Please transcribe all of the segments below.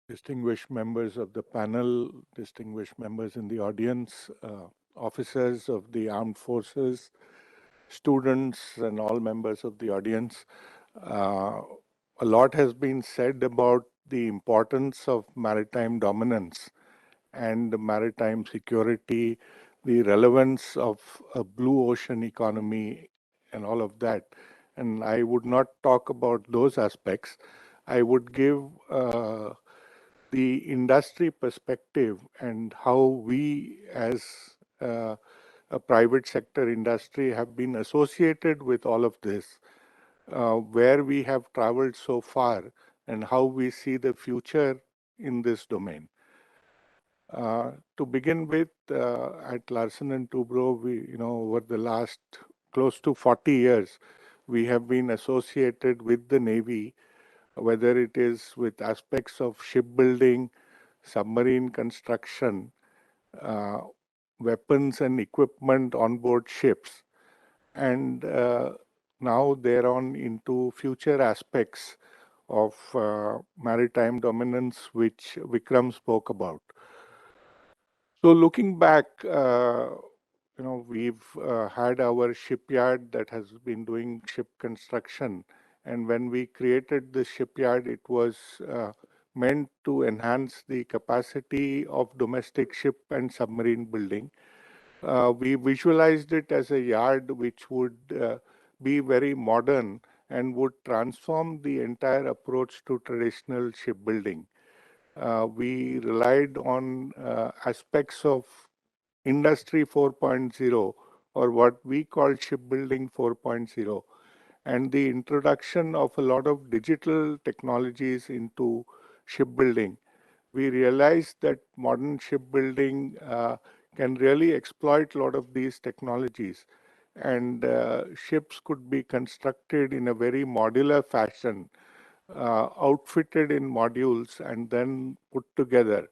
distinguished members of the panel, distinguished members in the audience, officers of the armed forces, students, and all members of the audience. Uh, a lot has been said about the importance of maritime dominance and maritime security, the relevance of a blue ocean economy, and all of that. And I would not talk about those aspects. I would give the industry perspective and how we as uh, a private sector industry have been associated with all of this, where we have traveled so far and how we see the future in this domain. To begin with, at Larsen and Toubro, over the last close to 40 years, we have been associated with the Navy, whether it is with aspects of shipbuilding, submarine construction, uh, weapons and equipment on board ships, and now thereon into future aspects of maritime dominance, which Vikram spoke about. So looking back, we've had our shipyard that has been doing ship construction, and when we created the shipyard, it was meant to enhance the capacity of domestic ship and submarine building. We visualized it as a yard which would be very modern and would transform the entire approach to traditional shipbuilding. We relied on aspects of Industry 4.0, or what we call shipbuilding 4.0, and the introduction of a lot of digital technologies into shipbuilding. We realized that modern shipbuilding can really exploit a lot of these technologies, and ships could be constructed in a very modular fashion, outfitted in modules and then put together.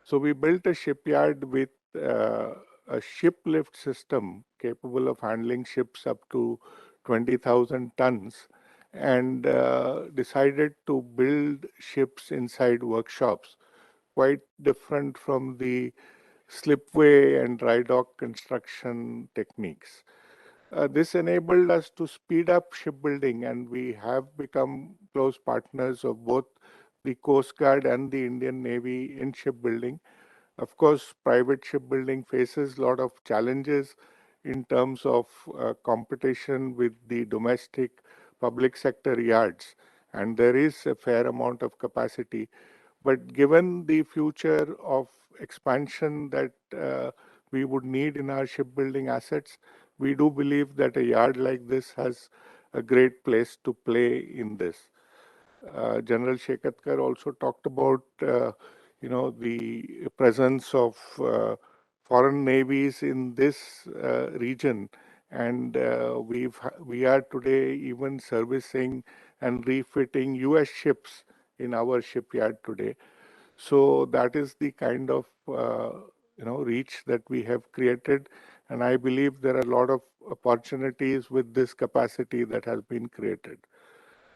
So we built a shipyard with a ship lift system capable of handling ships up to 20,000 tons, and decided to build ships inside workshops, quite different from the slipway and dry dock construction techniques. This enabled us to speed up shipbuilding, and we have become close partners of both the Coast Guard and the Indian Navy in shipbuilding. Of course, private shipbuilding faces a lot of challenges in terms of competition with the domestic public sector yards, and there is a fair amount of capacity. But given the future of expansion that we would need in our shipbuilding assets, we do believe that a yard like this has a great place to play in this. General Shekatkar also talked about, the presence of foreign navies in this region, and we are today even servicing and refitting U.S. ships in our shipyard today. So that is the kind of reach that we have created, and I believe there are a lot of opportunities with this capacity that has been created.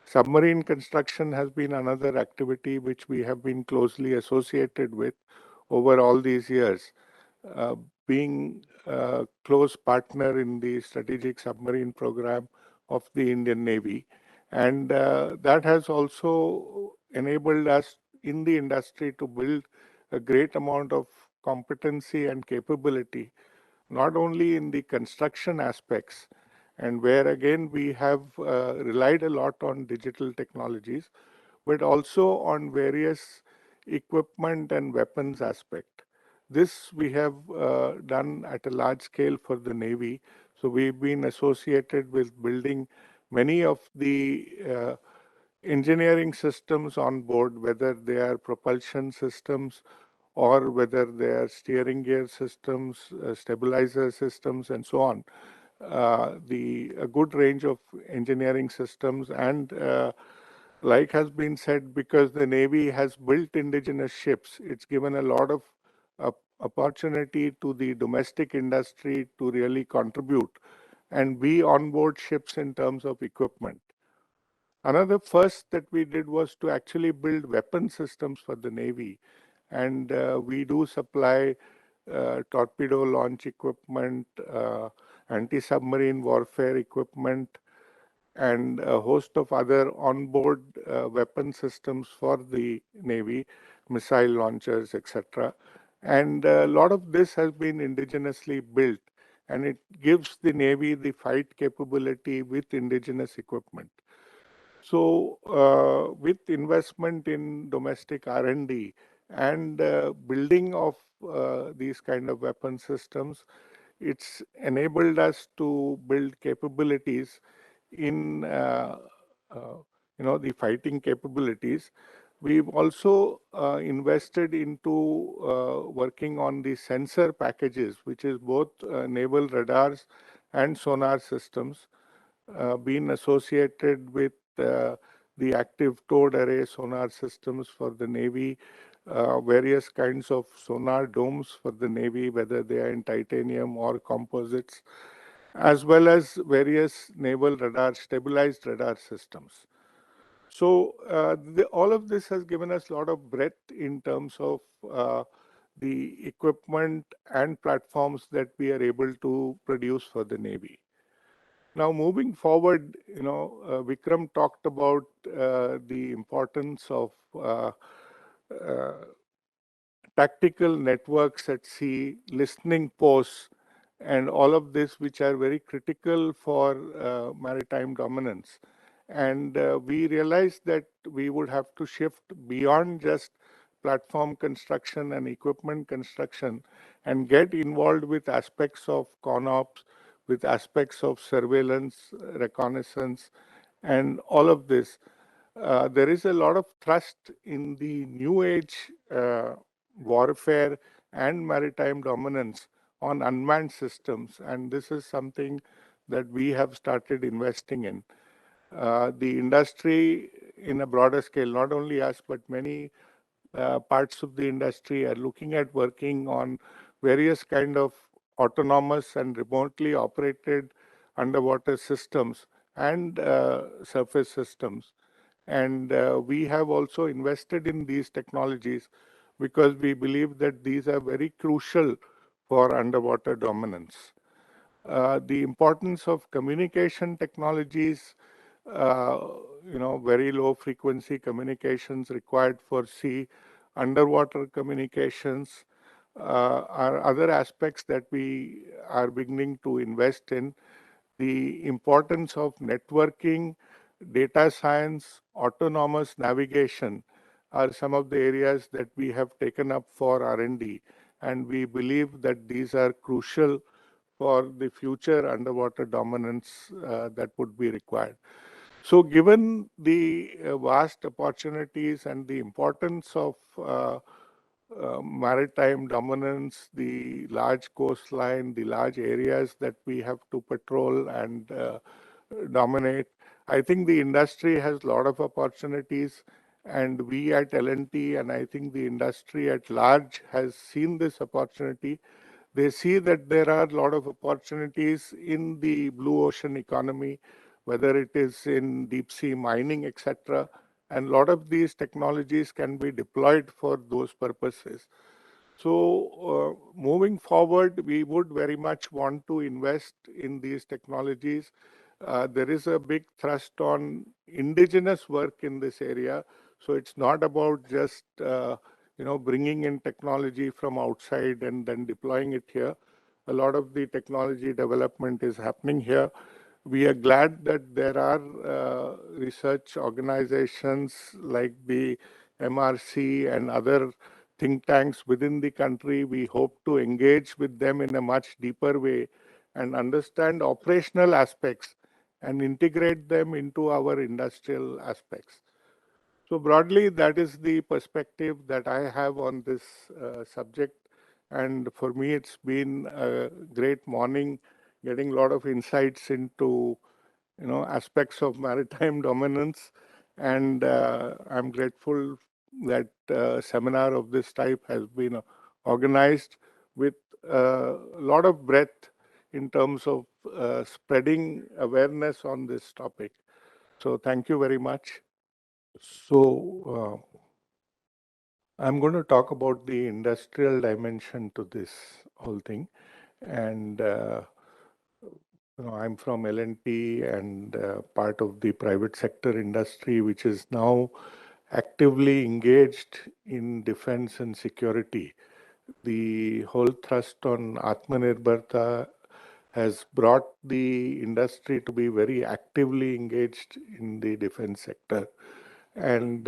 Submarine construction has been another activity which we have been closely associated with over all these years, uh, being a close partner in the strategic submarine program of the Indian Navy. And that has also enabled us in the industry to build a great amount of competency and capability, not only in the construction aspects, and where again we have relied a lot on digital technologies, but also on various equipment and weapons aspect. This we have done at a large scale for the Navy. So we've been associated with building many of the engineering systems on board, whether they are propulsion systems or whether they are steering gear systems, stabilizer systems, and so on. The a good range of engineering systems, and like has been said, because the Navy has built indigenous ships, it's given a lot of uh, opportunity to the domestic industry to really contribute and be on board ships in terms of equipment. Another first that we did was to actually build weapon systems for the Navy. And we do supply torpedo launch equipment, anti-submarine warfare equipment, and a host of other onboard weapon systems for the Navy, missile launchers, etc. And a lot of this has been indigenously built, and it gives the Navy the fight capability with indigenous equipment. So, with investment in domestic R&D and building of these kind of weapon systems, it's enabled us to build capabilities in uh, the fighting capabilities. We've also invested into working on the sensor packages, which is both naval radars and sonar systems, been associated with the active towed array sonar systems for the Navy, various kinds of sonar domes for the Navy, whether they are in titanium or composites, as well as various naval radar, stabilized radar systems. So all of this has given us a lot of breadth in terms of the equipment and platforms that we are able to produce for the Navy. Now, moving forward, Vikram talked about the importance of uh, tactical networks at sea, listening posts, and all of this, which are very critical for maritime dominance. And we realized that we would have to shift beyond just platform construction and equipment construction and get involved with aspects of CONOPS, with aspects of surveillance, reconnaissance, and all of this. There is a lot of trust in the new age warfare and maritime dominance on unmanned systems, and this is something that we have started investing in. The industry, in a broader scale, not only us, but many parts of the industry are looking at working on various kind of autonomous and remotely operated underwater systems and surface systems. And we have also invested in these technologies because we believe that these are very crucial for underwater dominance. The importance of communication technologies, uh, very low frequency communications required for sea, underwater communications, are other aspects that we are beginning to invest in. The importance of networking, data science, autonomous navigation are some of the areas that we have taken up for R&D, and we believe that these are crucial for the future underwater dominance that would be required. So given the vast opportunities and the importance of maritime dominance, the large coastline, the large areas that we have to patrol and dominate, I think the industry has a lot of opportunities, and we at L&T and I think the industry at large has seen this opportunity. They see that there are a lot of opportunities in the blue ocean economy, whether it is in deep sea mining, etc. And a lot of these technologies can be deployed for those purposes. So, moving forward, we would very much want to invest in these technologies. There is a big thrust on indigenous work in this area. So it's not about just bringing in technology from outside and then deploying it here. A lot of the technology development is happening here. We are glad that there are research organizations like the MRC and other think tanks within the country. We hope to engage with them in a much deeper way and understand operational aspects and integrate them into our industrial aspects. So broadly, that is the perspective that I have on this subject. And for me, it's been a great morning, getting a lot of insights into aspects of maritime dominance. And I'm grateful that seminar of this type has been organized with a lot of breadth in terms of spreading awareness on this topic. So thank you very much. So I'm going to talk about the industrial dimension to this whole thing. And I'm from L&T and part of the private sector industry, which is now actively engaged in defense and security. The whole thrust on Atmanirbharta has brought the industry to be very actively engaged in the defense sector. And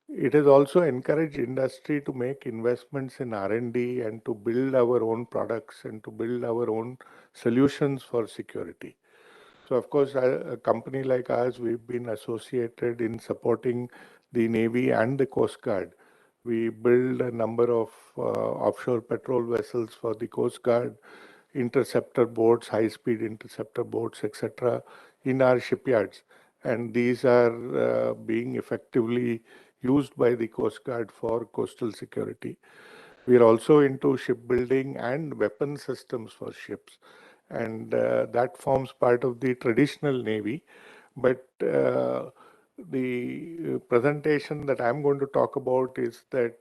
it has also encouraged industry to make investments in R&D and to build our own products and to build our own solutions for security. So, of course, a company like ours, we've been associated in supporting the Navy and the Coast Guard. We build a number of offshore patrol vessels for the Coast Guard, interceptor boats, high-speed interceptor boats, etc., in our shipyards. And these are being effectively used by the Coast Guard for coastal security. We are also into shipbuilding and weapon systems for ships, and that forms part of the traditional Navy. But the presentation that I'm going to talk about is that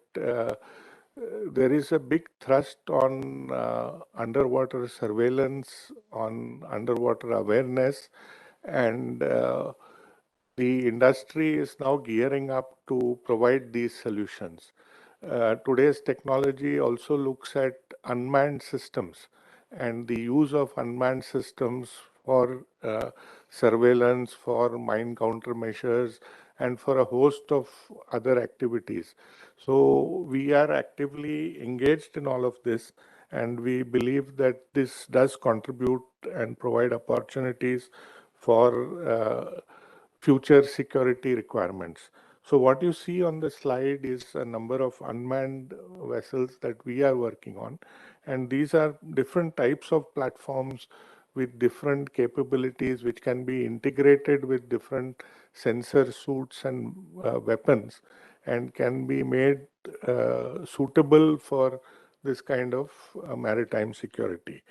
there is a big thrust on underwater surveillance, on underwater awareness, and the industry is now gearing up to provide these solutions. Today's technology also looks at unmanned systems and the use of unmanned systems for surveillance, for mine countermeasures, and for a host of other activities. So we are actively engaged in all of this, and we believe that this does contribute and provide opportunities for future security requirements. So what you see on the slide is a number of unmanned vessels that we are working on. And these are different types of platforms with different capabilities which can be integrated with different sensor suits and weapons and can be made suitable for this kind of maritime security.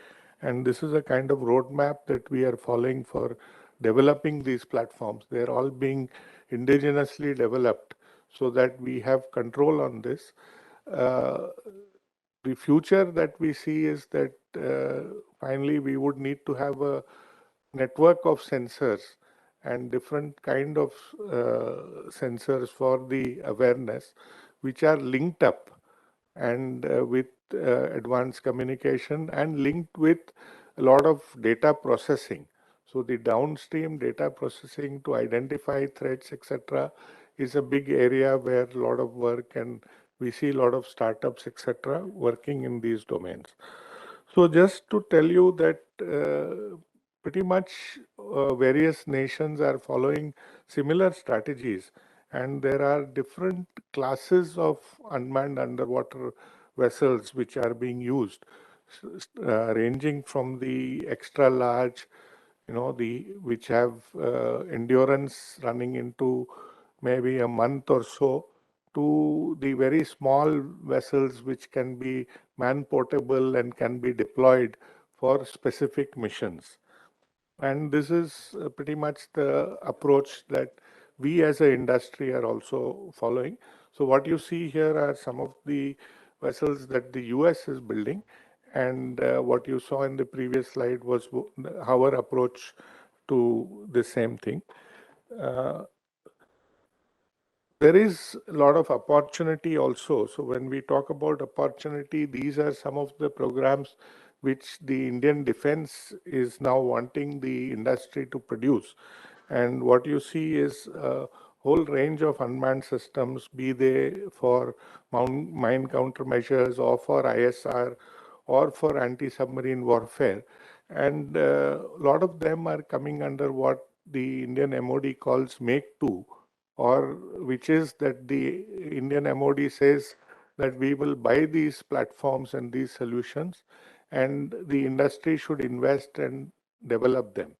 And this is a kind of roadmap that we are following for developing these platforms. They're all being indigenously developed so that we have control on this. Uh, the future that we see is that finally we would need to have a network of sensors and different kind of sensors for the awareness, which are linked up and with advanced communication and linked with a lot of data processing. So the downstream data processing to identify threats, etc., is a big area where a lot of work, and we see a lot of startups, etc., working in these domains. So just to tell you that pretty much various nations are following similar strategies, and there are different classes of unmanned underwater vessels which are being used, ranging from the extra large, the which have endurance running into maybe a month or so, to the very small vessels which can be man portable and can be deployed for specific missions. And this is pretty much the approach that we as an industry are also following. So what you see here are some of the vessels that the US is building. And what you saw in the previous slide was our approach to the same thing. Uh, there is a lot of opportunity also. So when we talk about opportunity, these are some of the programs which the Indian defense is now wanting the industry to produce. And what you see is a whole range of unmanned systems, be they for mine countermeasures or for ISR or for anti-submarine warfare. And a lot of them are coming under what the Indian MOD calls Make 2, or which is that the Indian MOD says that we will buy these platforms and these solutions, and the industry should invest and develop them.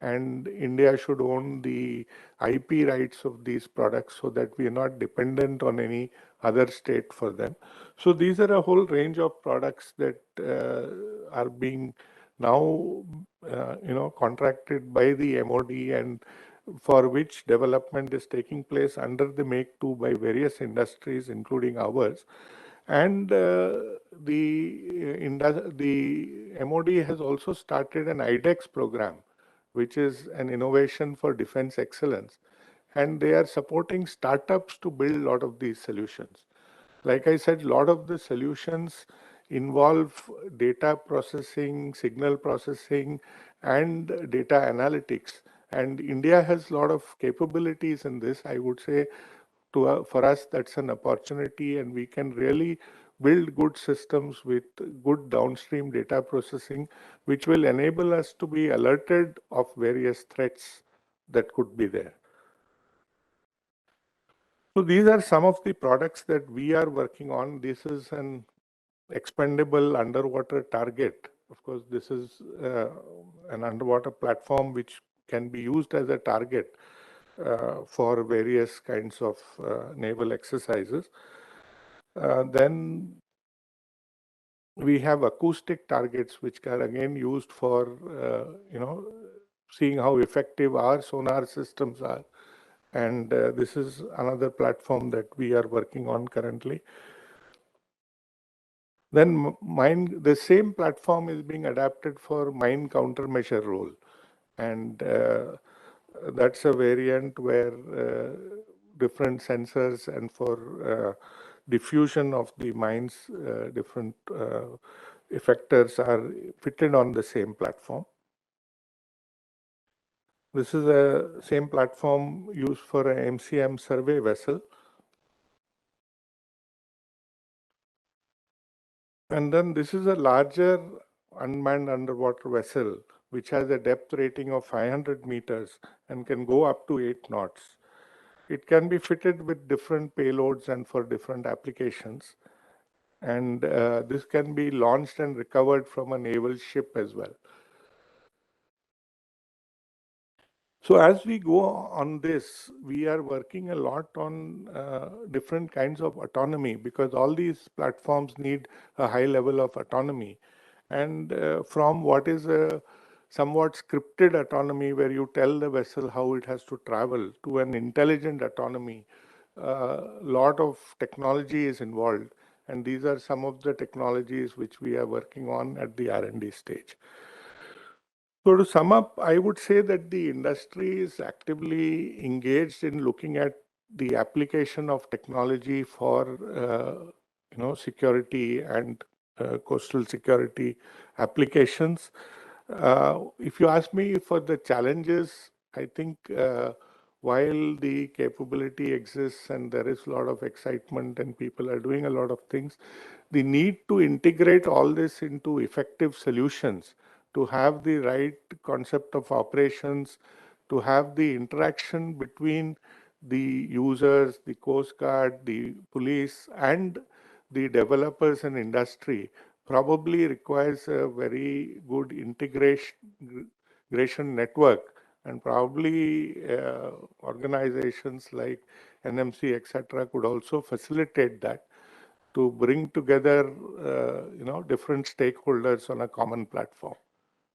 And India should own the IP rights of these products so that we are not dependent on any other state for them. So these are a whole range of products that are being now, contracted by the MOD, and for which development is taking place under the Make 2 by various industries, including ours. And the MOD has also started an IDEX program, which is an innovation for defense excellence. And they are supporting startups to build a lot of these solutions. Like I said, a lot of the solutions involve data processing, signal processing, and data analytics. And India has a lot of capabilities in this. I would say for us, that's an opportunity, and we can really build good systems with good downstream data processing, which will enable us to be alerted of various threats that could be there. So these are some of the products that we are working on. This is an expendable underwater target. Of course, this is an underwater platform which can be used as a target for various kinds of naval exercises. Then we have acoustic targets, which are again used for, seeing how effective our sonar systems are. And this is another platform that we are working on currently. Then the same platform is being adapted for mine countermeasure role. And that's a variant where different sensors and for diffusion of the mines, different effectors are fitted on the same platform. This is a same platform used for an MCM survey vessel. And then this is a larger unmanned underwater vessel, which has a depth rating of 500 meters and can go up to 8 knots. It can be fitted with different payloads and for different applications. And this can be launched and recovered from a naval ship as well. So as we go on this, we are working a lot on different kinds of autonomy, because all these platforms need a high level of autonomy. And from what is a somewhat scripted autonomy, where you tell the vessel how it has to travel, to an intelligent autonomy, a lot of technology is involved. And these are some of the technologies which we are working on at the R&D stage. So to sum up, I would say that the industry is actively engaged in looking at the application of technology for security and coastal security applications. If you ask me for the challenges, I think while the capability exists and there is a lot of excitement and people are doing a lot of things, the need to integrate all this into effective solutions, to have the right concept of operations, to have the interaction between the users, the Coast Guard, the police, and the developers and industry probably requires a very good integration network, and probably organizations like NMC, etc., could also facilitate that, to bring together different stakeholders on a common platform.